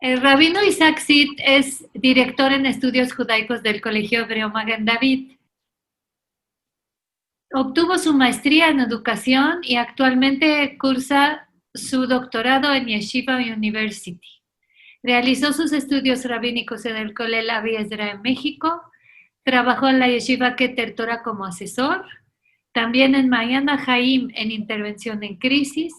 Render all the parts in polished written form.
El rabino Isaac Sid es director en estudios judaicos del Colegio Hebreo Magen David. Obtuvo su maestría en educación y actualmente cursa su doctorado en Yeshiva University. Realizó sus estudios rabínicos en el Kolel Avi Ezra en México. Trabajó en la Yeshiva Keter Torah como asesor. También en Mayana Haim en intervención en crisis.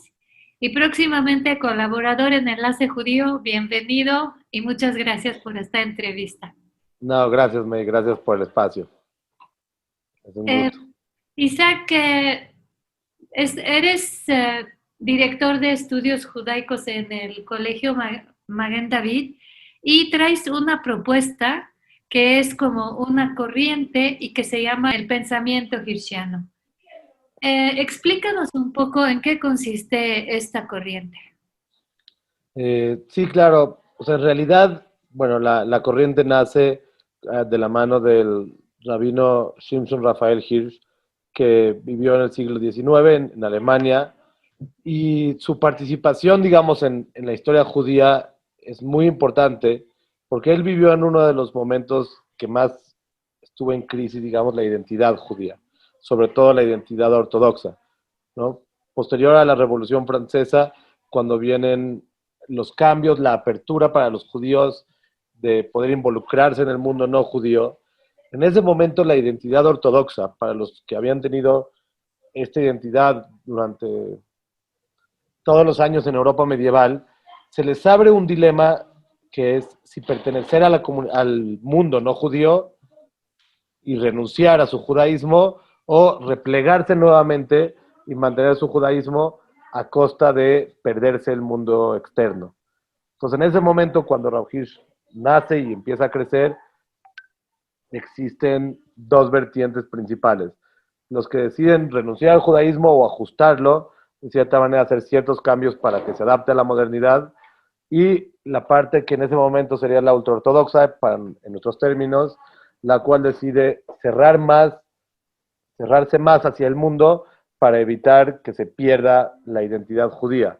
Y próximamente colaborador en Enlace Judío. Bienvenido y muchas gracias por esta entrevista. No, gracias, May, gracias por el espacio. Es un gusto. Isaac, eres director de estudios judaicos en el Colegio Magen David y traes una propuesta que es como una corriente y que se llama el pensamiento hirschiano. Explícanos un poco en qué consiste esta corriente. Sí, claro. O sea, en realidad, bueno, la corriente nace de la mano del rabino Shimshon Raphael Hirsch, que vivió en el siglo XIX en Alemania, y su participación, digamos, en la historia judía es muy importante, porque él vivió en uno de los momentos que más estuvo en crisis, digamos, la identidad judía, sobre todo la identidad ortodoxa, ¿no? Posterior a la Revolución Francesa, cuando vienen los cambios, la apertura para los judíos de poder involucrarse en el mundo no judío, en ese momento la identidad ortodoxa, para los que habían tenido esta identidad durante todos los años en Europa medieval, se les abre un dilema que es si pertenecer a al mundo no judío y renunciar a su judaísmo o replegarse nuevamente y mantener su judaísmo a costa de perderse el mundo externo. Entonces, en ese momento, cuando Rav Hirsch nace y empieza a crecer, existen dos vertientes principales. Los que deciden renunciar al judaísmo o ajustarlo, de cierta manera hacer ciertos cambios para que se adapte a la modernidad, y la parte que en ese momento sería la ultraortodoxa, en nuestros términos, la cual decide cerrarse más hacia el mundo para evitar que se pierda la identidad judía.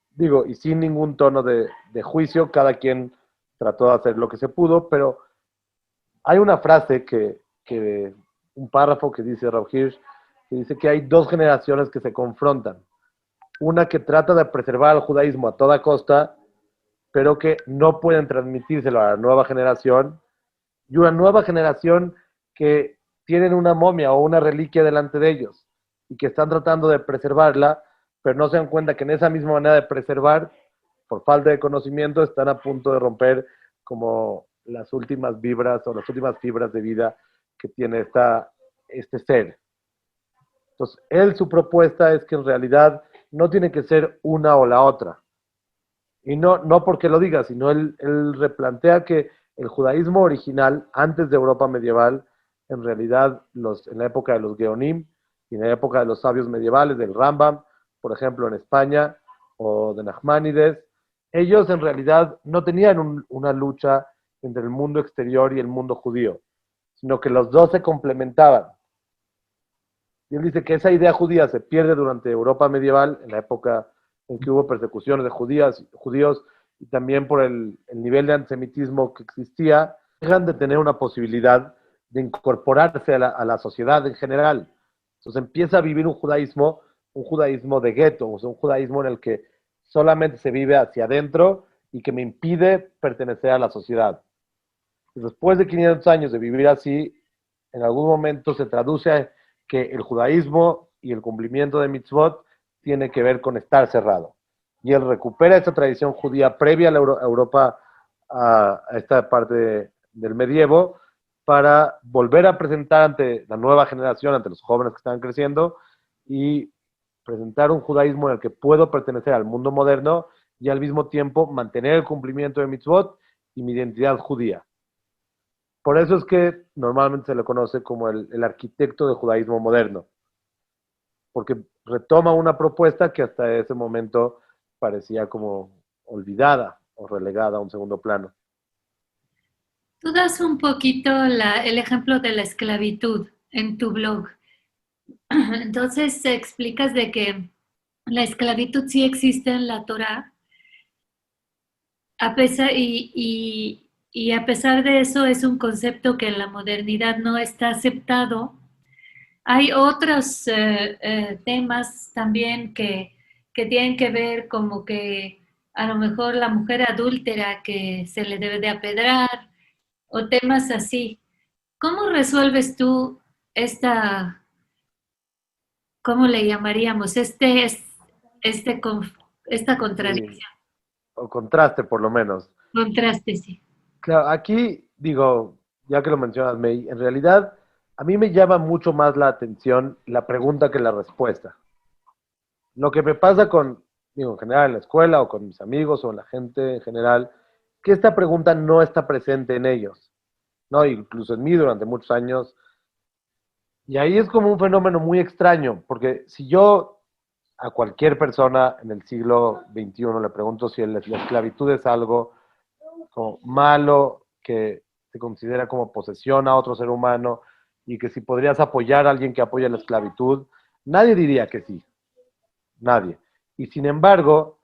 Digo, y sin ningún tono de juicio, cada quien trató de hacer lo que se pudo, pero hay una frase un párrafo que dice Rav Hirsch, que dice que hay dos generaciones que se confrontan. Una que trata de preservar el judaísmo a toda costa, pero que no pueden transmitírselo a la nueva generación, y una nueva generación que tienen una momia o una reliquia delante de ellos y que están tratando de preservarla, pero no se dan cuenta que en esa misma manera de preservar, por falta de conocimiento, están a punto de romper como las últimas vibras o las últimas fibras de vida que tiene este ser. Entonces, su propuesta es que en realidad no tiene que ser una o la otra. Y no porque lo diga, sino él replantea que el judaísmo original, antes de Europa medieval, en realidad en la época de los Geonim y en la época de los sabios medievales, del Rambam, por ejemplo, en España, o de Nachmanides, ellos en realidad no tenían una lucha entre el mundo exterior y el mundo judío, sino que los dos se complementaban. Y él dice que esa idea judía se pierde durante Europa medieval, en la época en que hubo persecuciones de judíos y también por el nivel de antisemitismo que existía, dejan de tener una posibilidad de incorporarse a la sociedad en general. Entonces empieza a vivir un judaísmo de gueto, o sea, un judaísmo en el que solamente se vive hacia adentro y que me impide pertenecer a la sociedad. Y después de 500 años de vivir así, en algún momento se traduce a que el judaísmo y el cumplimiento de mitzvot tiene que ver con estar cerrado. Y él recupera esta tradición judía previa a la Europa, a esta parte del medievo, para volver a presentar ante la nueva generación, ante los jóvenes que están creciendo, y presentar un judaísmo en el que puedo pertenecer al mundo moderno y al mismo tiempo mantener el cumplimiento de mitzvot y mi identidad judía. Por eso es que normalmente se le conoce como el arquitecto del judaísmo moderno, porque retoma una propuesta que hasta ese momento parecía como olvidada o relegada a un segundo plano. Tú das un poquito el ejemplo de la esclavitud en tu blog. Entonces explicas de que la esclavitud sí existe en la Torá a pesar, y a pesar de eso es un concepto que en la modernidad no está aceptado. Hay otros temas también que tienen que ver como que a lo mejor la mujer adúltera que se le debe de apedrar o temas así. ¿Cómo resuelves tú esta, cómo le llamaríamos, este, esta Sí, contradicción, o contraste por lo menos. contraste, sí? Claro, aquí digo, ya que lo mencionas, May, en realidad a mí me llama mucho más la atención la pregunta que la respuesta. Lo que me pasa con, digo, en general en la escuela o con mis amigos o en la gente en general, que esta pregunta no está presente en ellos, ¿no? Incluso en mí durante muchos años. Y ahí es como un fenómeno muy extraño, porque si yo a cualquier persona en el siglo XXI le pregunto si la esclavitud es algo como malo, que se considera como posesión a otro ser humano y que si podrías apoyar a alguien que apoya la esclavitud, nadie diría que sí, nadie. Y sin embargo,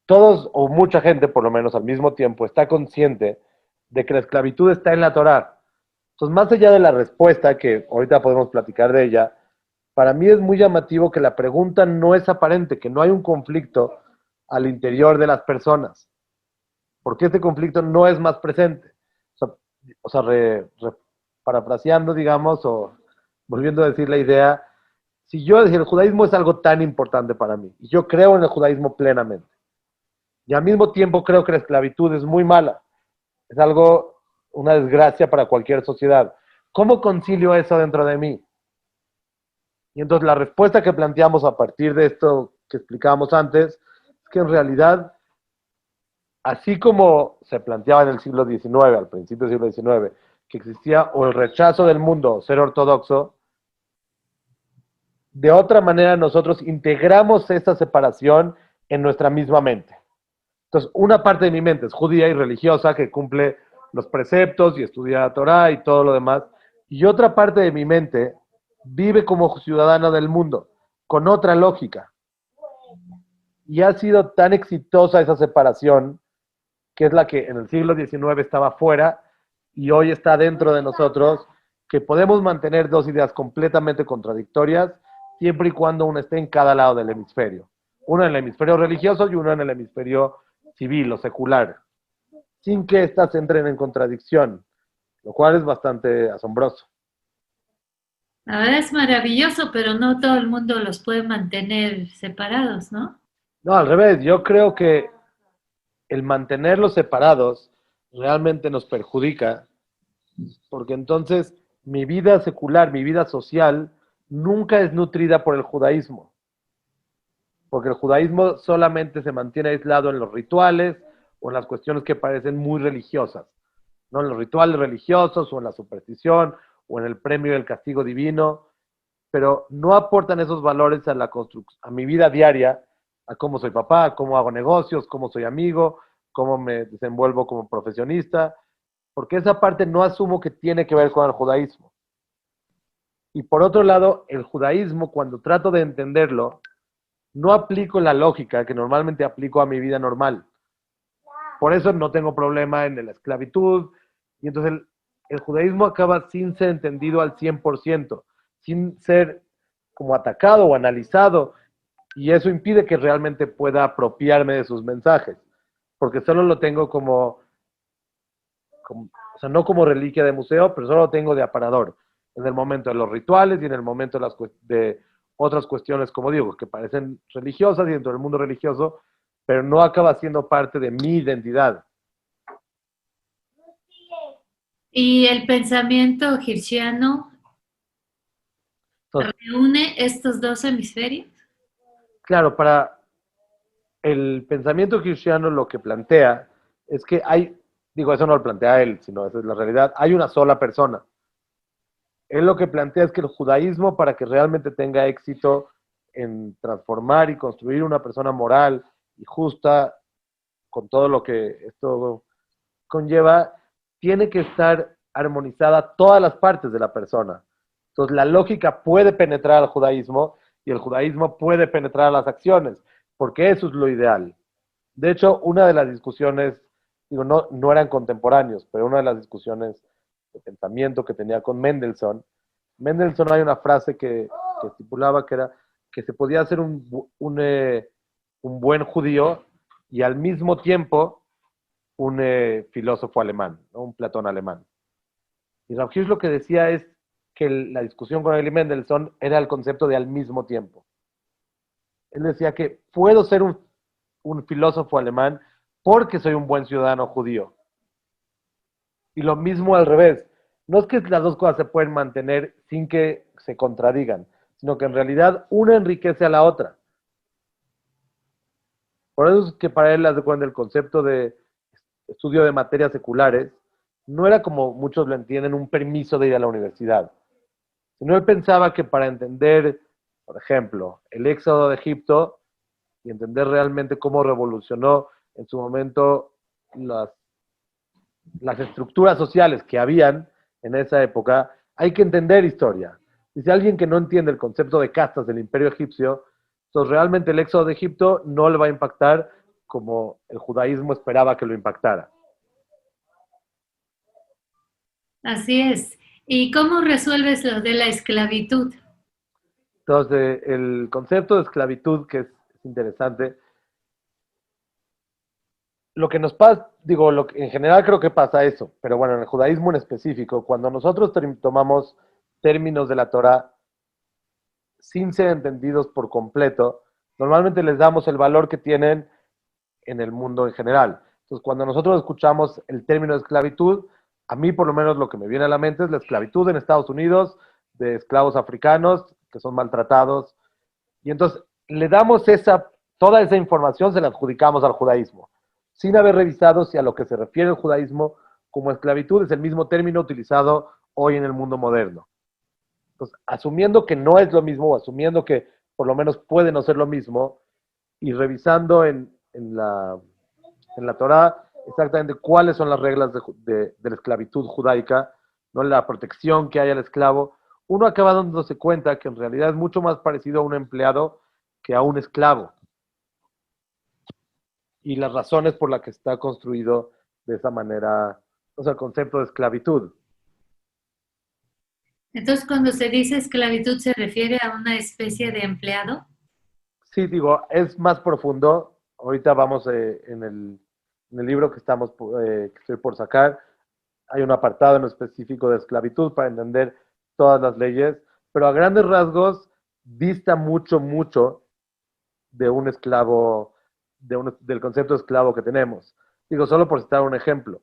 todos o mucha gente, por lo menos al mismo tiempo, está consciente de que la esclavitud está en la Torá. Entonces, más allá de la respuesta, que ahorita podemos platicar de ella, para mí es muy llamativo que la pregunta no es aparente, que no hay un conflicto al interior de las personas, porque este conflicto no es más presente. O sea, parafraseando, digamos, o volviendo a decir la idea, si yo decir el judaísmo es algo tan importante para mí, y yo creo en el judaísmo plenamente, y al mismo tiempo creo que la esclavitud es muy mala, es algo, una desgracia para cualquier sociedad. ¿Cómo concilio eso dentro de mí? Y entonces la respuesta que planteamos a partir de esto que explicábamos antes es que en realidad, así como se planteaba en el siglo XIX, al principio del siglo XIX, que existía o el rechazo del mundo, ser ortodoxo, de otra manera nosotros integramos esta separación en nuestra misma mente. Entonces, una parte de mi mente es judía y religiosa, que cumple los preceptos y estudia la Torah y todo lo demás, y otra parte de mi mente vive como ciudadana del mundo, con otra lógica. Y ha sido tan exitosa esa separación, que es la que en el siglo XIX estaba fuera y hoy está dentro de nosotros, que podemos mantener dos ideas completamente contradictorias, siempre y cuando una esté en cada lado del hemisferio. Uno en el hemisferio religioso y uno en el hemisferio civil o secular, sin que éstas entren en contradicción, lo cual es bastante asombroso. La verdad es maravilloso, pero no todo el mundo los puede mantener separados, ¿no? No, al revés, yo creo que el mantenerlos separados realmente nos perjudica, porque entonces mi vida secular, mi vida social, nunca es nutrida por el judaísmo, porque el judaísmo solamente se mantiene aislado en los rituales o en las cuestiones que parecen muy religiosas, ¿no? En los rituales religiosos o en la superstición o en el premio y el castigo divino, pero no aportan esos valores a la a mi vida diaria, a cómo soy papá, a cómo hago negocios, cómo soy amigo, cómo me desenvuelvo como profesionista, porque esa parte no asumo que tiene que ver con el judaísmo. Y por otro lado, el judaísmo, cuando trato de entenderlo, no aplico la lógica que normalmente aplico a mi vida normal. Por eso no tengo problema en la esclavitud. Y entonces el judaísmo acaba sin ser entendido al 100%, sin ser como atacado o analizado. Y eso impide que realmente pueda apropiarme de sus mensajes. Porque solo lo tengo o sea, no como reliquia de museo, pero solo lo tengo de aparador. En el momento de los rituales y en el momento de otras cuestiones, como digo, que parecen religiosas y dentro del mundo religioso, pero no acaba siendo parte de mi identidad. Y el pensamiento hirsiano Entonces, reúne estos dos hemisferios. claro, para el pensamiento cristiano lo que plantea es que hay, digo, eso no lo plantea él, sino esa es la realidad, hay una sola persona. Él lo que plantea es que el judaísmo, para que realmente tenga éxito en transformar y construir una persona moral y justa, con todo lo que esto conlleva, tiene que estar armonizada todas las partes de la persona. Entonces, la lógica puede penetrar al judaísmo y el judaísmo puede penetrar a las acciones, porque eso es lo ideal. De hecho, una de las discusiones, digo, no eran contemporáneos, pero una de las discusiones de pensamiento que tenía con Mendelssohn hay una frase que estipulaba que era que se podía ser un buen judío y al mismo tiempo un filósofo alemán, ¿no? Un Platón alemán. Y Rav Hirsch lo que decía es que la discusión con Eli Mendelssohn era el concepto de al mismo tiempo. Él decía que puedo ser un filósofo alemán porque soy un buen ciudadano judío. Y lo mismo al revés. No es que las dos cosas se pueden mantener sin que se contradigan, sino que en realidad una enriquece a la otra. Por eso es que para él, haz de cuenta, el concepto de estudio de materias seculares no era como muchos lo entienden, un permiso de ir a la universidad. Sino él pensaba que para entender, por ejemplo, el éxodo de Egipto y entender realmente cómo revolucionó en su momento las estructuras sociales que habían en esa época, hay que entender historia. Y si alguien que no entiende el concepto de castas del imperio egipcio, entonces realmente el éxodo de Egipto no le va a impactar como el judaísmo esperaba que lo impactara. Así es. ¿Y cómo resuelves lo de la esclavitud? Entonces, el concepto de esclavitud, que es interesante, lo que nos pasa, digo, en general creo que pasa eso, pero bueno, en el judaísmo en específico, cuando nosotros tomamos términos de la Torah sin ser entendidos por completo, normalmente les damos el valor que tienen en el mundo en general. Entonces, cuando nosotros escuchamos el término de esclavitud, a mí por lo menos lo que me viene a la mente es la esclavitud en Estados Unidos de esclavos africanos que son maltratados. Y entonces le damos toda esa información, se la adjudicamos al judaísmo, sin haber revisado si a lo que se refiere el judaísmo como esclavitud es el mismo término utilizado hoy en el mundo moderno. Entonces, asumiendo que no es lo mismo, o asumiendo que por lo menos puede no ser lo mismo, y revisando en la Torah exactamente cuáles son las reglas de la esclavitud judaica, ¿no? La protección que hay al esclavo, uno acaba dándose cuenta que en realidad es mucho más parecido a un empleado que a un esclavo. Y las razones por las que está construido de esa manera, o sea, el concepto de esclavitud. Entonces, cuando se dice esclavitud, ¿se refiere a una especie de empleado? Sí, digo, es más profundo. Ahorita vamos en el libro que estoy por sacar, hay un apartado en específico de esclavitud para entender todas las leyes, pero a grandes rasgos dista mucho, mucho de un esclavo, del concepto de esclavo que tenemos. Digo, solo por citar un ejemplo,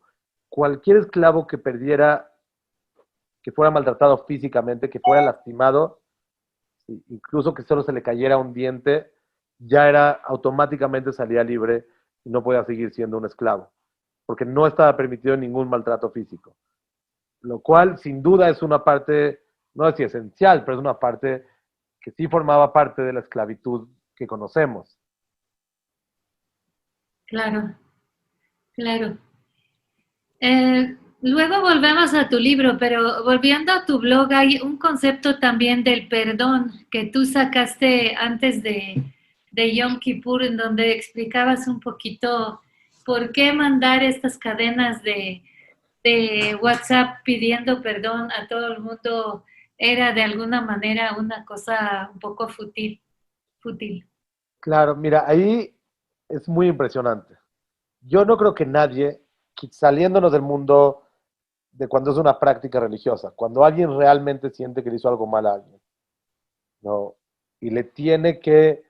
cualquier esclavo que perdiera, que fuera maltratado físicamente, que fuera lastimado, incluso que solo se le cayera un diente, ya era automáticamente salía libre y no podía seguir siendo un esclavo, porque no estaba permitido ningún maltrato físico. Lo cual, sin duda, es una parte, no es si esencial, pero es una parte que sí formaba parte de la esclavitud que conocemos. Claro, claro. Luego volvemos a tu libro, pero volviendo a tu blog, hay un concepto también del perdón que tú sacaste antes de Yom Kippur, en donde explicabas un poquito por qué mandar estas cadenas de WhatsApp pidiendo perdón a todo el mundo era de alguna manera una cosa un poco fútil. Fútil. Claro, mira, ahí es muy impresionante. Yo no creo que nadie, saliéndonos del mundo de cuando es una práctica religiosa, cuando alguien realmente siente que le hizo algo mal a alguien, ¿no? Y le tiene que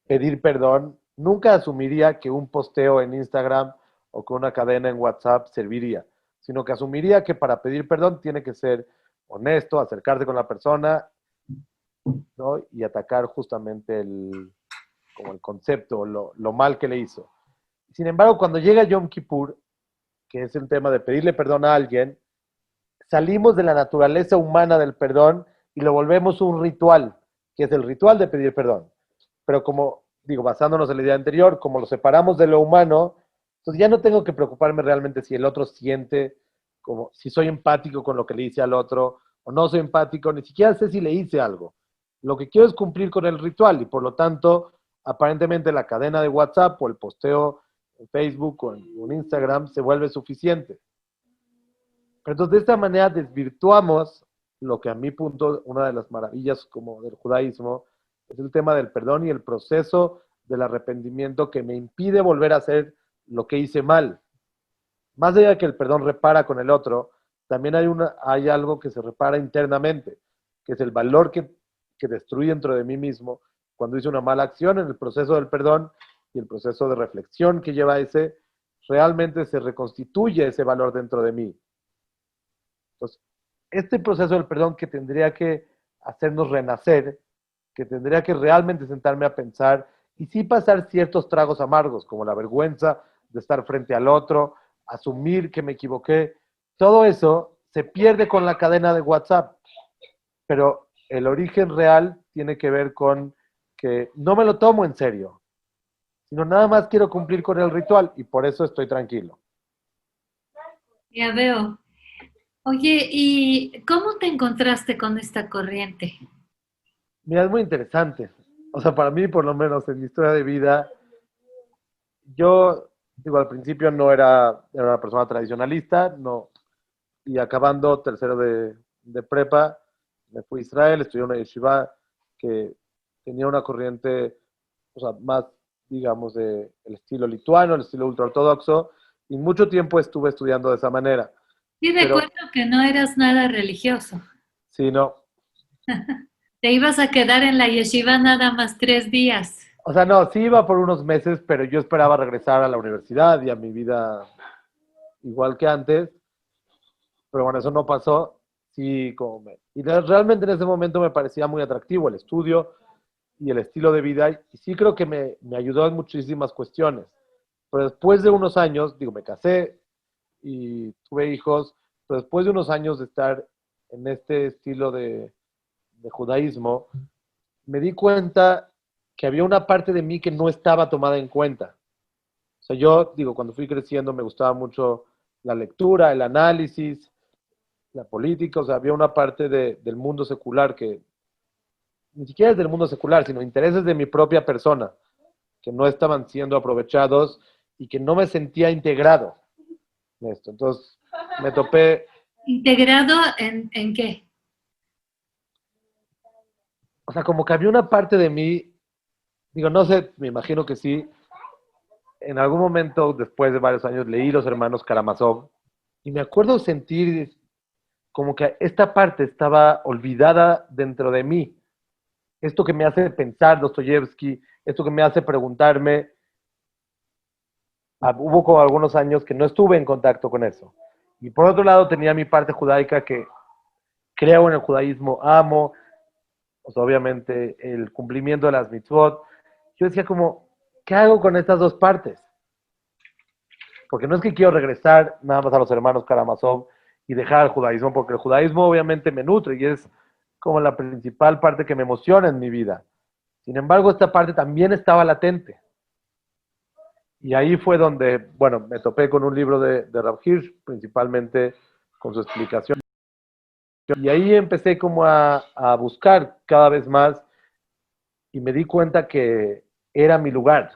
pedir perdón, nunca asumiría que un posteo en Instagram o con una cadena en WhatsApp serviría, sino que asumiría que para pedir perdón tiene que ser honesto, acercarse con la persona, ¿no? Y atacar justamente como el concepto, lo mal que le hizo. Sin embargo, cuando llega Yom Kippur, que es el tema de pedirle perdón a alguien, salimos de la naturaleza humana del perdón y lo volvemos un ritual, que es el ritual de pedir perdón. Pero como digo, basándonos en la idea anterior, como lo separamos de lo humano, entonces ya no tengo que preocuparme realmente si el otro siente, como si soy empático con lo que le hice al otro, o no soy empático, ni siquiera sé si le hice algo. Lo que quiero es cumplir con el ritual y por lo tanto aparentemente la cadena de WhatsApp o el posteo en Facebook o en Instagram se vuelve suficiente. Pero entonces de esta manera desvirtuamos lo que a mi punto, una de las maravillas como del judaísmo, es el tema del perdón y el proceso del arrepentimiento que me impide volver a hacer lo que hice mal. Más allá de que el perdón repara con el otro, también hay algo que se repara internamente, que es el valor que destruye dentro de mí mismo cuando hice una mala acción en el proceso del perdón y el proceso de reflexión que lleva ese, realmente se reconstituye ese valor dentro de mí. Entonces, este proceso del perdón que tendría que hacernos renacer, que tendría que realmente sentarme a pensar y sí pasar ciertos tragos amargos, como la vergüenza de estar frente al otro, asumir que me equivoqué, todo eso se pierde con la cadena de WhatsApp, pero el origen real tiene que ver con que no me lo tomo en serio, sino nada más quiero cumplir con el ritual y por eso estoy tranquilo. Ya veo. Oye, ¿y cómo te encontraste con esta corriente? Mira, es muy interesante. O sea, para mí, por lo menos en mi historia de vida, yo, digo, al principio no era una persona tradicionalista, no, y acabando tercero de prepa, me fui a Israel, estudié en una yeshiva que tenía una corriente, o sea, más, digamos, de el estilo lituano, el estilo ultraortodoxo, y mucho tiempo estuve estudiando de esa manera. Sí, Pero, recuerdo que no eras nada religioso. sí, no. Te ibas a quedar en la yeshiva nada más 3 días. O sea, no, sí iba por unos meses, pero yo esperaba regresar a la universidad y a mi vida igual que antes, pero bueno, eso no pasó. Sí, y realmente en ese momento me parecía muy atractivo el estudio y el estilo de vida, y sí creo que me ayudó en muchísimas cuestiones. Pero después de unos años, digo, me casé y tuve hijos, pero después de unos años de estar en este estilo de judaísmo, me di cuenta que había una parte de mí que no estaba tomada en cuenta. O sea, yo digo, cuando fui creciendo me gustaba mucho la lectura, el análisis, la política, o sea, había una parte del mundo secular que ni siquiera es del mundo secular, sino intereses de mi propia persona, que no estaban siendo aprovechados y que no me sentía integrado en esto. Entonces, me topé, ¿Integrado en qué? o sea, como que había una parte de mí, digo, no sé, me imagino que sí, en algún momento, después de varios años, leí Los Hermanos Karamazov y me acuerdo sentir como que esta parte estaba olvidada dentro de mí. Esto que me hace pensar Dostoyevsky, esto que me hace preguntarme, hubo como algunos años que no estuve en contacto con eso. Y por otro lado tenía mi parte judaica que creo en el judaísmo, amo, o sea, obviamente el cumplimiento de las mitzvot. Yo decía como, ¿qué hago con estas dos partes? Porque no es que quiero regresar nada más a los hermanos Karamazov y dejar el judaísmo, porque el judaísmo obviamente me nutre y es como la principal parte que me emociona en mi vida. Sin embargo, esta parte también estaba latente. Y ahí fue donde, bueno, me topé con un libro de Rav Hirsch, principalmente con su explicación. Y ahí empecé como a buscar cada vez más y me di cuenta que era mi lugar,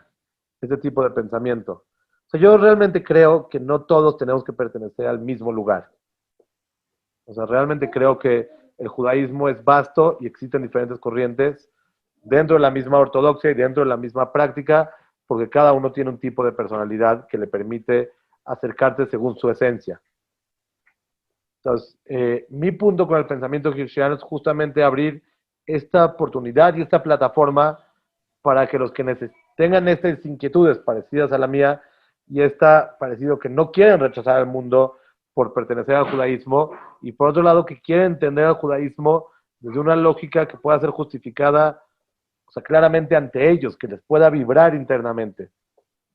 ese tipo de pensamiento. O sea, yo realmente creo que no todos tenemos que pertenecer al mismo lugar. O sea, realmente creo que el judaísmo es vasto y existen diferentes corrientes dentro de la misma ortodoxia y dentro de la misma práctica, porque cada uno tiene un tipo de personalidad que le permite acercarte según su esencia. Entonces, mi punto con el pensamiento cristiano es justamente abrir esta oportunidad y esta plataforma para que los que tengan estas inquietudes parecidas a la mía y esta parecido que no quieren rechazar al mundo por pertenecer al judaísmo y por otro lado que quieren entender al judaísmo desde una lógica que pueda ser justificada, o sea, claramente ante ellos, que les pueda vibrar internamente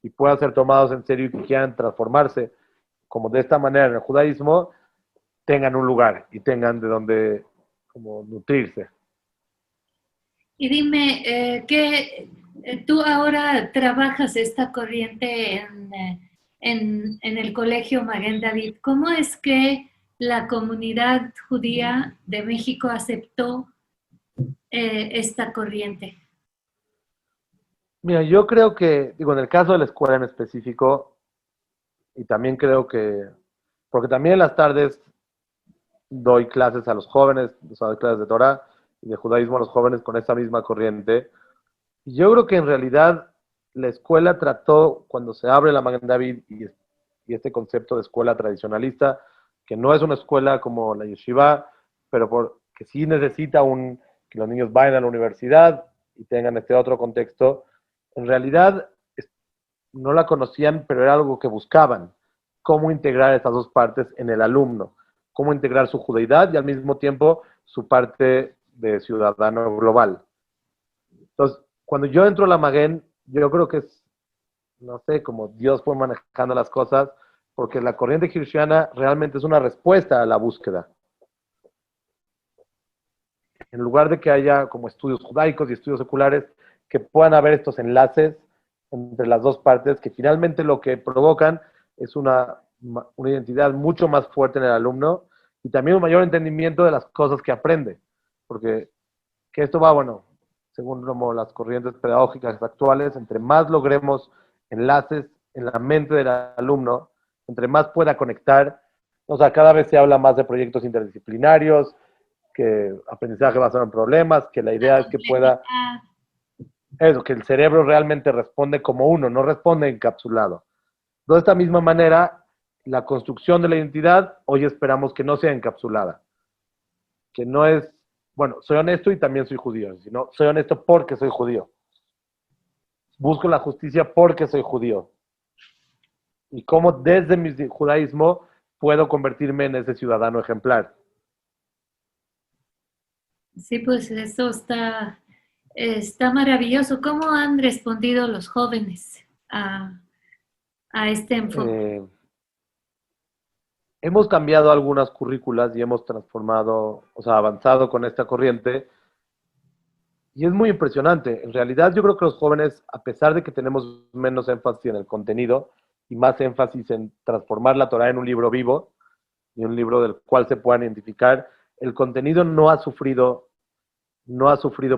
y puedan ser tomados en serio y que quieran transformarse como de esta manera en el judaísmo, tengan un lugar y tengan de donde como nutrirse. Y dime, ¿qué, tú ahora trabajas esta corriente en el Colegio Maguen David? ¿Cómo es que la comunidad judía de México aceptó esta corriente? Mira, yo creo que, digo, en el caso de la escuela en específico, y también creo que, porque también en las tardes doy clases a los jóvenes, o sea, doy clases de Torah y de judaísmo a los jóvenes con esa misma corriente. Y yo creo que en realidad la escuela trató, cuando se abre la Magen David y este concepto de escuela tradicionalista, que no es una escuela como la yeshiva, pero que sí necesita que los niños vayan a la universidad y tengan este otro contexto, en realidad no la conocían, pero era algo que buscaban, cómo integrar estas dos partes en el alumno, cómo integrar su judeidad y al mismo tiempo su parte de ciudadano global. Entonces, cuando yo entro a la Maguen, yo creo que es, no sé, como Dios fue manejando las cosas, porque la corriente hirschiana realmente es una respuesta a la búsqueda. En lugar de que haya como estudios judaicos y estudios seculares, que puedan haber estos enlaces entre las dos partes, que finalmente lo que provocan es una identidad mucho más fuerte en el alumno y también un mayor entendimiento de las cosas que aprende. Porque que esto va, bueno, según como las corrientes pedagógicas actuales, entre más logremos enlaces en la mente del alumno, entre más pueda conectar, o sea, cada vez se habla más de proyectos interdisciplinarios, que aprendizaje basado en problemas, que la idea es que pueda, eso, que el cerebro realmente responde como uno, no responde encapsulado. De esta misma manera, la construcción de la identidad, hoy esperamos que no sea encapsulada, que no es, bueno, soy honesto y también soy judío, sino soy honesto porque soy judío. Busco la justicia porque soy judío. Y cómo desde mi judaísmo puedo convertirme en ese ciudadano ejemplar. Sí, pues eso está maravilloso. ¿Cómo han respondido los jóvenes a este enfoque? Eh, Hemos cambiado algunas currículas y hemos transformado, o sea, avanzado con esta corriente. Y es muy impresionante. En realidad, yo creo que los jóvenes, a pesar de que tenemos menos énfasis en el contenido y más énfasis en transformar la Torah en un libro vivo y un libro del cual se puedan identificar, el contenido no ha sufrido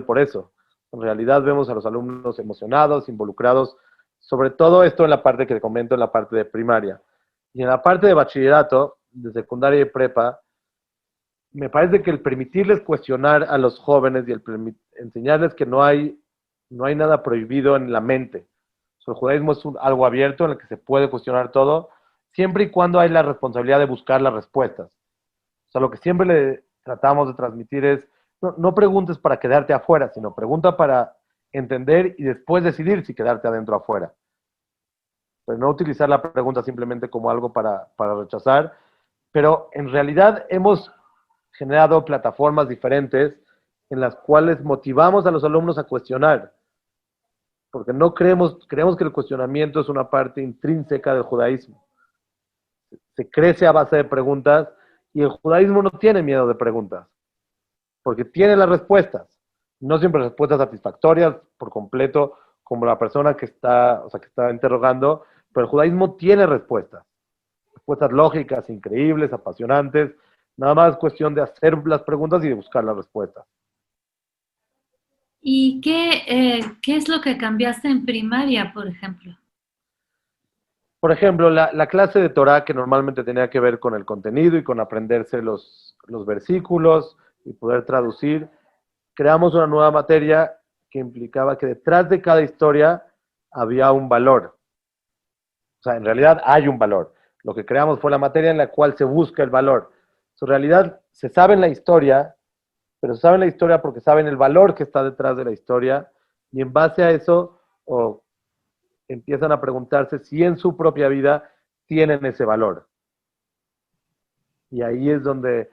por eso. En realidad vemos a los alumnos emocionados, involucrados, sobre todo esto en la parte que te comento, en la parte de primaria. Y en la parte de bachillerato, de secundaria y prepa, me parece que el permitirles cuestionar a los jóvenes y el enseñarles que no hay nada prohibido en la mente. O sea, el judaísmo es algo abierto en el que se puede cuestionar todo, siempre y cuando hay la responsabilidad de buscar las respuestas. O sea, lo que siempre le tratamos de transmitir es, no preguntes para quedarte afuera, sino pregunta para entender y después decidir si quedarte adentro o afuera. Pero no utilizar la pregunta simplemente como algo para rechazar. Pero en realidad hemos generado plataformas diferentes en las cuales motivamos a los alumnos a cuestionar, porque no creemos que el cuestionamiento es una parte intrínseca del judaísmo. Se crece a base de preguntas y el judaísmo no tiene miedo de preguntas, porque tiene las respuestas, no siempre respuestas satisfactorias por completo, como la persona que está interrogando, pero el judaísmo tiene respuestas lógicas, increíbles, apasionantes, nada más es cuestión de hacer las preguntas y de buscar las respuestas. ¿Y qué es lo que cambiaste en primaria, por ejemplo? Por ejemplo, la clase de Torah que normalmente tenía que ver con el contenido y con aprenderse los versículos y poder traducir, creamos una nueva materia que implicaba que detrás de cada historia había un valor. O sea, en realidad hay un valor. Lo que creamos fue la materia en la cual se busca el valor. En realidad se sabe la historia, pero saben la historia porque saben el valor que está detrás de la historia y en base a eso empiezan a preguntarse si en su propia vida tienen ese valor. Y ahí es donde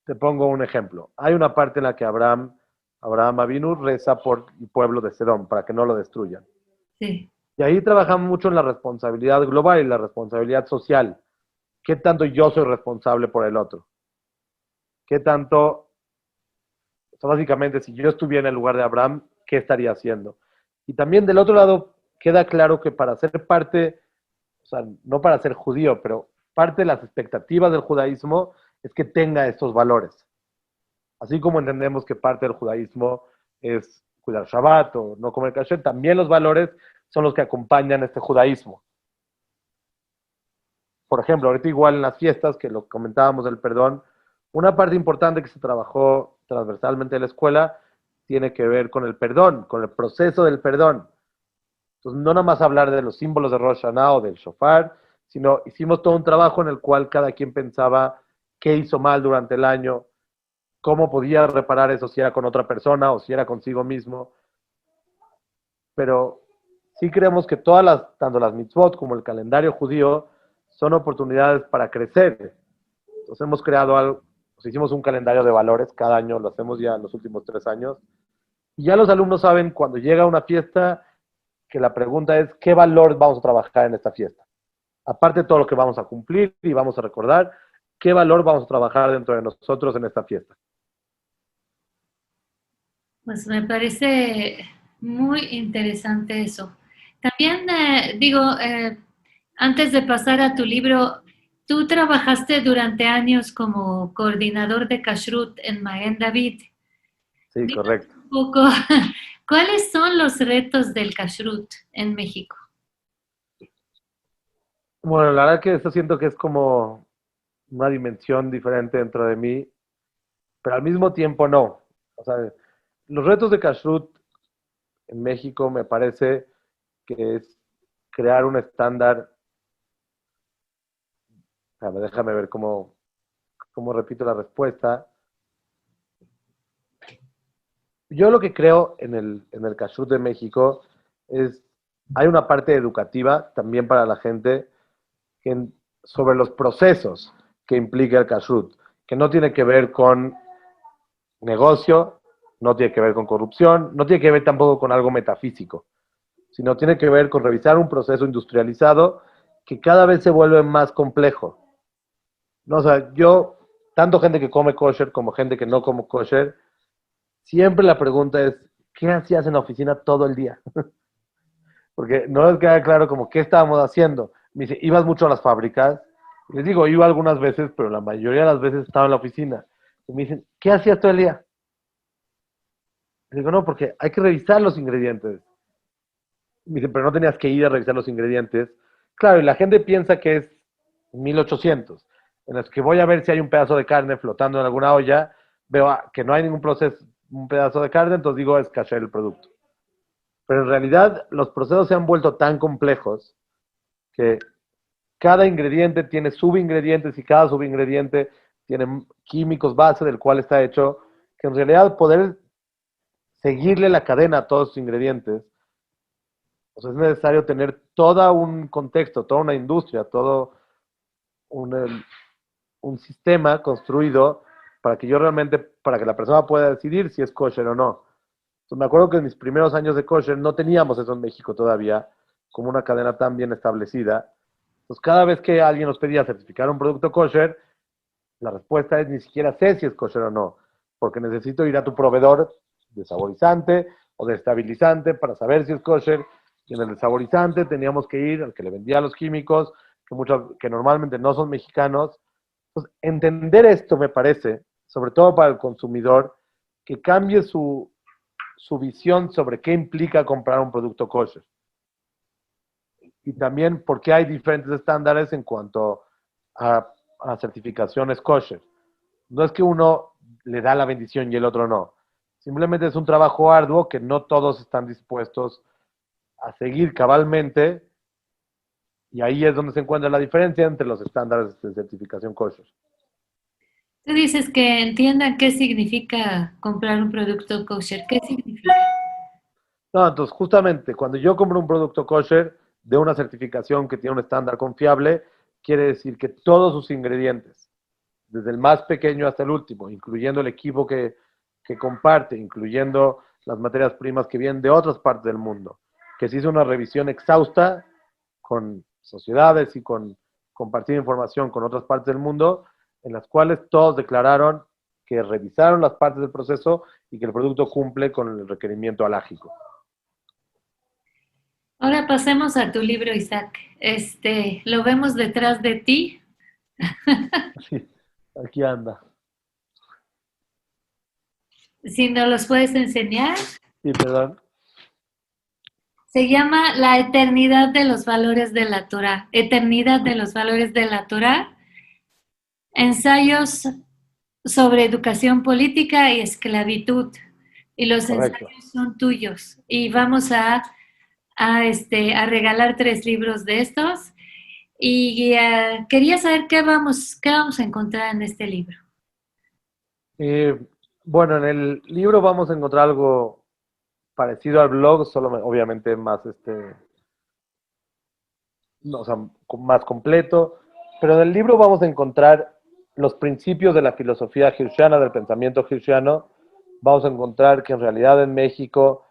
te pongo un ejemplo. Hay una parte en la que Abraham Avinu reza por el pueblo de Sedón para que no lo destruyan. Sí. Y ahí trabajamos mucho en la responsabilidad global y la responsabilidad social. ¿Qué tanto yo soy responsable por el otro? ¿Qué tanto, o sea, básicamente, si yo estuviera en el lugar de Abraham, ¿qué estaría haciendo? Y también del otro lado, queda claro que para ser parte, o sea, no para ser judío, pero parte de las expectativas del judaísmo es que tenga estos valores. Así como entendemos que parte del judaísmo es cuidar Shabbat o no comer kasher, también los valores son los que acompañan este judaísmo. Por ejemplo, ahorita igual en las fiestas, que lo comentábamos del perdón, una parte importante que se trabajó transversalmente en la escuela tiene que ver con el perdón, con el proceso del perdón. Entonces, no nada más hablar de los símbolos de Rosh Hashanah o del shofar, sino hicimos todo un trabajo en el cual cada quien pensaba qué hizo mal durante el año, cómo podía reparar eso si era con otra persona o si era consigo mismo. Pero sí creemos que tanto las mitzvot como el calendario judío, son oportunidades para crecer. Entonces hemos creado algo, pues hicimos un calendario de valores cada año, lo hacemos ya en los últimos 3 años, y ya los alumnos saben cuando llega una fiesta que la pregunta es ¿qué valor vamos a trabajar en esta fiesta? Aparte de todo lo que vamos a cumplir y vamos a recordar, ¿qué valor vamos a trabajar dentro de nosotros en esta fiesta? Pues me parece muy interesante eso. También antes de pasar a tu libro, tú trabajaste durante años como coordinador de Kashrut en Magen David. Sí, Dime correcto. un poco, ¿cuáles son los retos del Kashrut en México? Bueno, la verdad que esto siento que es como una dimensión diferente dentro de mí, pero al mismo tiempo no. O sea, los retos de Kashrut en México me parece que es crear un estándar. Déjame ver cómo repito la respuesta. Yo lo que creo en el Kashrut de México es, hay una parte educativa también para la gente sobre los procesos que implica el Kashrut, que no tiene que ver con negocio, no tiene que ver con corrupción, no tiene que ver tampoco con algo metafísico, sino tiene que ver con revisar un proceso industrializado que cada vez se vuelve más complejo. No, o sea, tanto gente que come kosher como gente que no come kosher, siempre la pregunta es, ¿qué hacías en la oficina todo el día? Porque no les queda claro como qué estábamos haciendo. Me dice, ¿ibas mucho a las fábricas? Y les digo, iba algunas veces, pero la mayoría de las veces estaba en la oficina. Y me dicen, ¿qué hacías todo el día? Les digo, no, porque hay que revisar los ingredientes. Me dicen, pero no tenías que ir a revisar los ingredientes. Claro, y la gente piensa que es 1800, en los que voy a ver si hay un pedazo de carne flotando en alguna olla, veo que no hay ningún proceso, un pedazo de carne, entonces digo, es kasher el producto. Pero en realidad los procesos se han vuelto tan complejos que cada ingrediente tiene subingredientes y cada subingrediente tiene químicos base del cual está hecho, que en realidad poder seguirle la cadena a todos sus ingredientes, o sea, es necesario tener todo un contexto, toda una industria, todo un sistema construido para que para que la persona pueda decidir si es kosher o no. Entonces, me acuerdo que en mis primeros años de kosher no teníamos eso en México todavía, como una cadena tan bien establecida. Entonces, cada vez que alguien nos pedía certificar un producto kosher, la respuesta es ni siquiera sé si es kosher o no, porque necesito ir a tu proveedor de saborizante o de estabilizante para saber si es kosher. Y en el desaborizante teníamos que ir al que le vendía los químicos, que normalmente no son mexicanos. Entonces, entender esto me parece, sobre todo para el consumidor, que cambie su visión sobre qué implica comprar un producto kosher. Y también por qué hay diferentes estándares en cuanto a certificaciones kosher. No es que uno le da la bendición y el otro no. Simplemente es un trabajo arduo que no todos están dispuestos a seguir cabalmente, y ahí es donde se encuentra la diferencia entre los estándares de certificación kosher. Tú dices que entiendan qué significa comprar un producto kosher. ¿Qué significa? No, entonces justamente cuando yo compro un producto kosher de una certificación que tiene un estándar confiable, quiere decir que todos sus ingredientes, desde el más pequeño hasta el último, incluyendo el equipo que comparte, incluyendo las materias primas que vienen de otras partes del mundo, que se hizo una revisión exhausta con sociedades y con compartir información con otras partes del mundo, en las cuales todos declararon que revisaron las partes del proceso y que el producto cumple con el requerimiento halágico. Ahora pasemos a tu libro, Isaac. Lo vemos detrás de ti. Sí, aquí anda. Si nos los puedes enseñar. Sí, perdón. Se llama La eternidad de los valores de la Torá. Eternidad de los valores de la Torá. Ensayos sobre educación política y esclavitud. Y los Correcto. ensayos son tuyos. Y vamos a regalar 3 libros de estos. Y quería saber qué vamos a encontrar en este libro. Eh, bueno, en el libro vamos a encontrar algo parecido al blog, solo obviamente más, no, o sea, más completo. Pero en el libro vamos a encontrar los principios de la filosofía hirschiana, del pensamiento hirschiano. Vamos a encontrar que en realidad en México,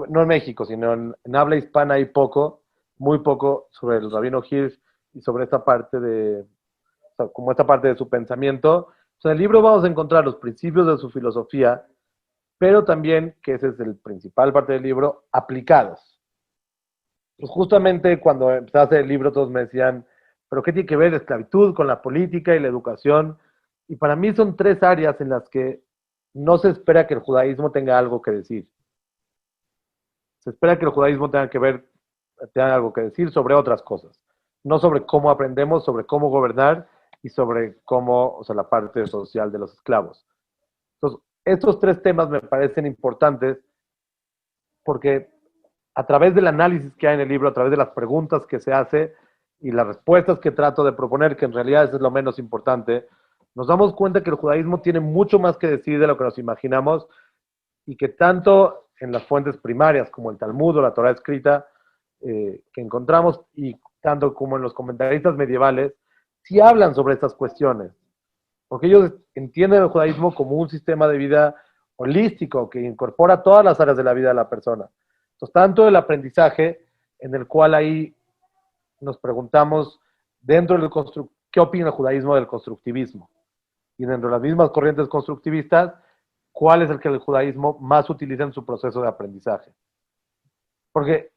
no en México, sino en habla hispana hay poco, muy poco sobre el rabino Hirsch y sobre esta parte de, o sea, como esta parte de su pensamiento. O sea, en el libro vamos a encontrar los principios de su filosofía, pero también, que ese es el principal parte del libro, aplicados. Pues justamente cuando empecé a hacer el libro todos me decían, pero ¿qué tiene que ver la esclavitud con la política y la educación? Y para mí son 3 áreas en las que no se espera que el judaísmo tenga algo que decir. Se espera que el judaísmo tenga algo que decir sobre otras cosas, no sobre cómo aprendemos, sobre cómo gobernar y sobre cómo, o sea, la parte social de los esclavos. Entonces, estos 3 temas me parecen importantes porque a través del análisis que hay en el libro, a través de las preguntas que se hace y las respuestas que trato de proponer, que en realidad eso es lo menos importante, nos damos cuenta que el judaísmo tiene mucho más que decir de lo que nos imaginamos y que tanto en las fuentes primarias como el Talmud o la Torah escrita que encontramos y tanto como en los comentaristas medievales, sí hablan sobre estas cuestiones, porque ellos entienden el judaísmo como un sistema de vida holístico que incorpora todas las áreas de la vida de la persona. Entonces, tanto el aprendizaje, en el cual ahí nos preguntamos dentro del qué opina el judaísmo del constructivismo, y dentro de las mismas corrientes constructivistas, cuál es el que el judaísmo más utiliza en su proceso de aprendizaje. Porque,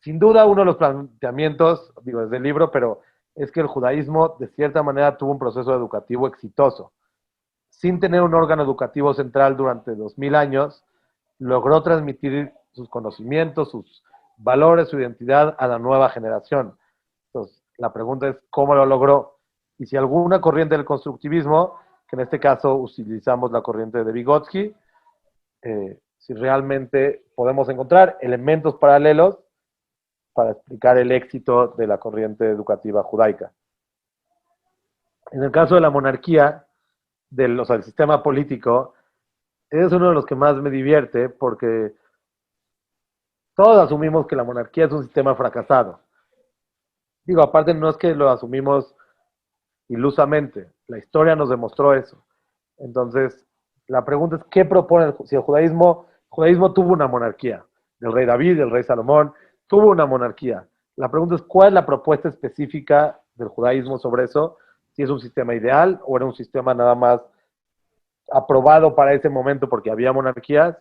sin duda, uno de los planteamientos, digo, desde el libro, pero es que el judaísmo, de cierta manera, tuvo un proceso educativo exitoso. Sin tener un órgano educativo central durante 2000 años, logró transmitir sus conocimientos, sus valores, su identidad a la nueva generación. Entonces, la pregunta es, ¿cómo lo logró? Y si alguna corriente del constructivismo, que en este caso utilizamos la corriente de Vygotsky, si realmente podemos encontrar elementos paralelos para explicar el éxito de la corriente educativa judaica. En el caso de la monarquía, o sea, del sistema político, es uno de los que más me divierte porque todos asumimos que la monarquía es un sistema fracasado. Digo, aparte no es que lo asumimos ilusamente, la historia nos demostró eso. Entonces, la pregunta es, ¿qué propone si el judaísmo tuvo una monarquía? El rey David, el rey Salomón, tuvo una monarquía. La pregunta es, ¿cuál es la propuesta específica del judaísmo sobre eso? Si es un sistema ideal o era un sistema nada más aprobado para ese momento porque había monarquías,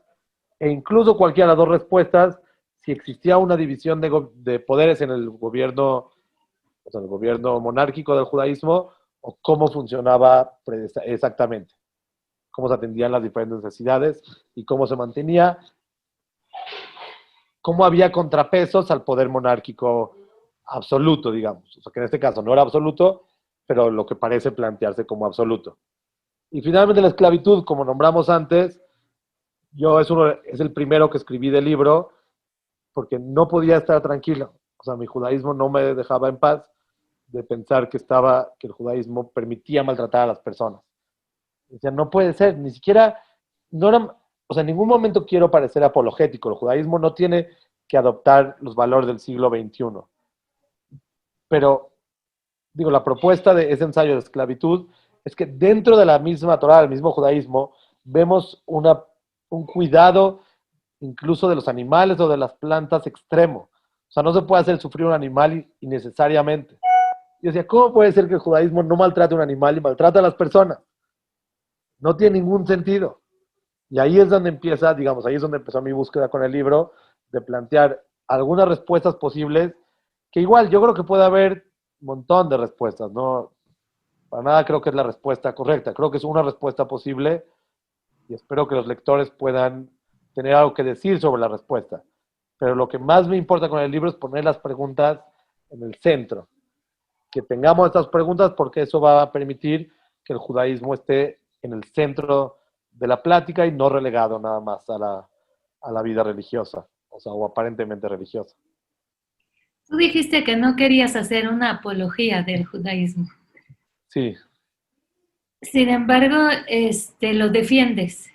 e incluso cualquiera de las 2 respuestas, si existía una división de poderes en el gobierno, o sea, el gobierno monárquico del judaísmo, o cómo funcionaba exactamente, cómo se atendían las diferentes necesidades y cómo se mantenía, cómo había contrapesos al poder monárquico absoluto, digamos. O sea, que en este caso no era absoluto, pero lo que parece plantearse como absoluto. Y finalmente la esclavitud, como nombramos antes, es el primero que escribí del libro porque no podía estar tranquilo. O sea, mi judaísmo no me dejaba en paz de pensar que el judaísmo permitía maltratar a las personas. Decía, no puede ser, ni siquiera, no era, o sea, en ningún momento quiero parecer apologético. El judaísmo no tiene que adoptar los valores del siglo XXI. Pero, digo, la propuesta de ese ensayo de esclavitud es que dentro de la misma Torah, del mismo judaísmo, vemos un cuidado incluso de los animales o de las plantas extremo. O sea, no se puede hacer sufrir un animal innecesariamente. Y decía, ¿cómo puede ser que el judaísmo no maltrate a un animal y maltrate a las personas? No tiene ningún sentido. Y ahí es donde empieza, digamos, ahí es donde empezó mi búsqueda con el libro, de plantear algunas respuestas posibles, que igual yo creo que puede haber un montón de respuestas, ¿no? Para nada creo que es la respuesta correcta, creo que es una respuesta posible y espero que los lectores puedan tener algo que decir sobre la respuesta. Pero lo que más me importa con el libro es poner las preguntas en el centro. Que tengamos estas preguntas porque eso va a permitir que el judaísmo esté en el centro de la plática y no relegado nada más a la vida religiosa, o sea, o aparentemente religiosa. Tú dijiste que no querías hacer una apología del judaísmo. Sí, Sin embargo, lo defiendes.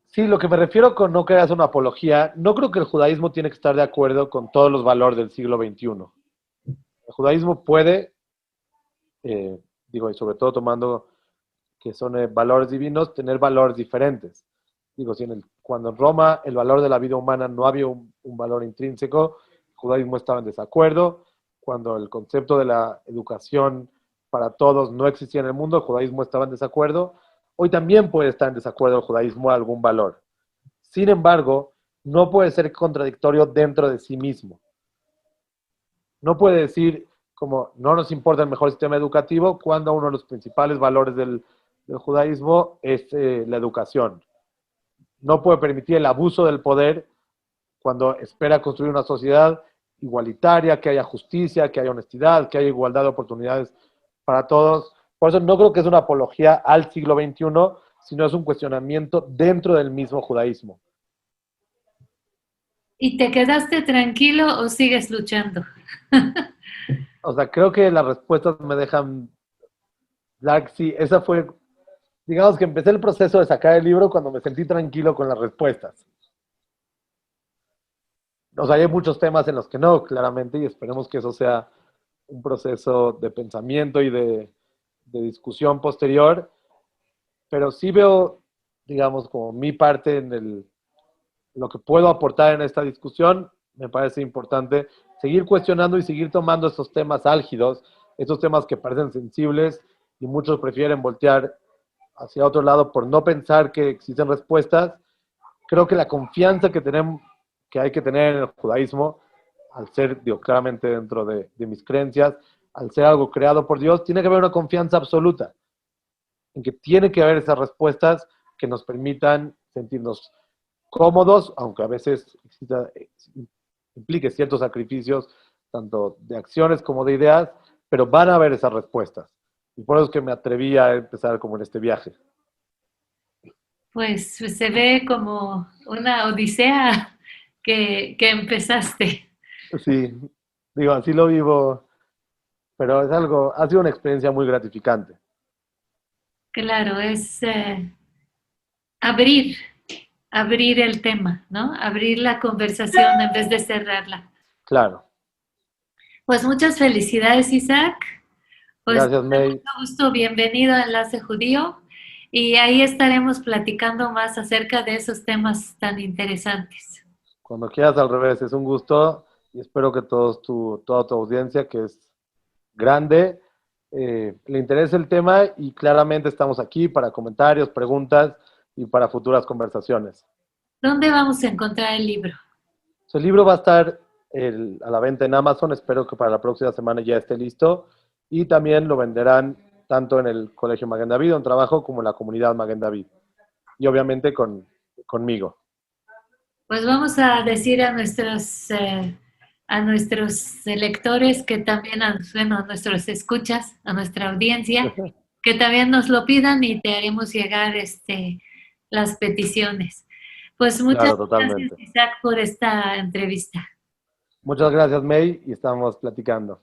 sí, lo que me refiero con no querer hacer una apología, no creo que el judaísmo tiene que estar de acuerdo con todos los valores del siglo XXI. El judaísmo puede, eh, digo, y sobre todo tomando que son valores divinos, tener valores diferentes. Digo, si cuando en Roma el valor de la vida humana no había un valor intrínseco, el judaísmo estaba en desacuerdo. Cuando el concepto de la educación para todos no existía en el mundo, el judaísmo estaba en desacuerdo. Hoy también puede estar en desacuerdo el judaísmo a algún valor. Sin embargo, no puede ser contradictorio dentro de sí mismo. No puede decir como no nos importa el mejor sistema educativo cuando uno de los principales valores del judaísmo es la educación. No puede permitir el abuso del poder cuando espera construir una sociedad igualitaria, que haya justicia, que haya honestidad, que haya igualdad de oportunidades para todos. Por eso no creo que es una apología al siglo XXI, sino es un cuestionamiento dentro del mismo judaísmo. ¿Y te quedaste tranquilo o sigues luchando? O sea, creo que las respuestas me dejan... Sí, esa fue... Digamos que empecé el proceso de sacar el libro cuando me sentí tranquilo con las respuestas. O sea, hay muchos temas en los que no, claramente, y esperemos que eso sea un proceso de pensamiento y de discusión posterior, pero sí veo, digamos, como mi parte en lo que puedo aportar en esta discusión. Me parece importante seguir cuestionando y seguir tomando estos temas álgidos, estos temas que parecen sensibles y muchos prefieren voltear hacia otro lado por no pensar que existen respuestas. Creo que la confianza que hay que tener en el judaísmo, al ser, digo, claramente dentro de mis creencias, al ser algo creado por Dios, tiene que haber una confianza absoluta, en que tiene que haber esas respuestas que nos permitan sentirnos cómodos, aunque a veces implique ciertos sacrificios, tanto de acciones como de ideas, pero van a haber esas respuestas. Y por eso es que me atreví a empezar como en este viaje. Pues se ve como una odisea que empezaste. Sí, digo, así lo vivo, pero es algo, ha sido una experiencia muy gratificante. Claro, es abrir, abrir el tema, ¿no? Abrir la conversación en vez de cerrarla. Claro. Pues muchas felicidades, Isaac. Pues Gracias, con May. mucho gusto, bienvenido a Enlace Judío y ahí estaremos platicando más acerca de esos temas tan interesantes. Cuando quieras, al revés, es un gusto y espero que toda tu audiencia, que es grande, le interese el tema y claramente estamos aquí para comentarios, preguntas y para futuras conversaciones. ¿Dónde vamos a encontrar el libro? El libro va a estar a la venta en Amazon, espero que para la próxima semana ya esté listo y también lo venderán tanto en el Colegio Maguen David, en trabajo, como en la comunidad Maguen David y obviamente conmigo. Pues vamos a decir a nuestros lectores que también, bueno, a nuestros escuchas, a nuestra audiencia, que también nos lo pidan y te haremos llegar las peticiones. Pues muchas Claro, gracias, totalmente. Isaac, por esta entrevista. Muchas gracias, May, y estamos platicando.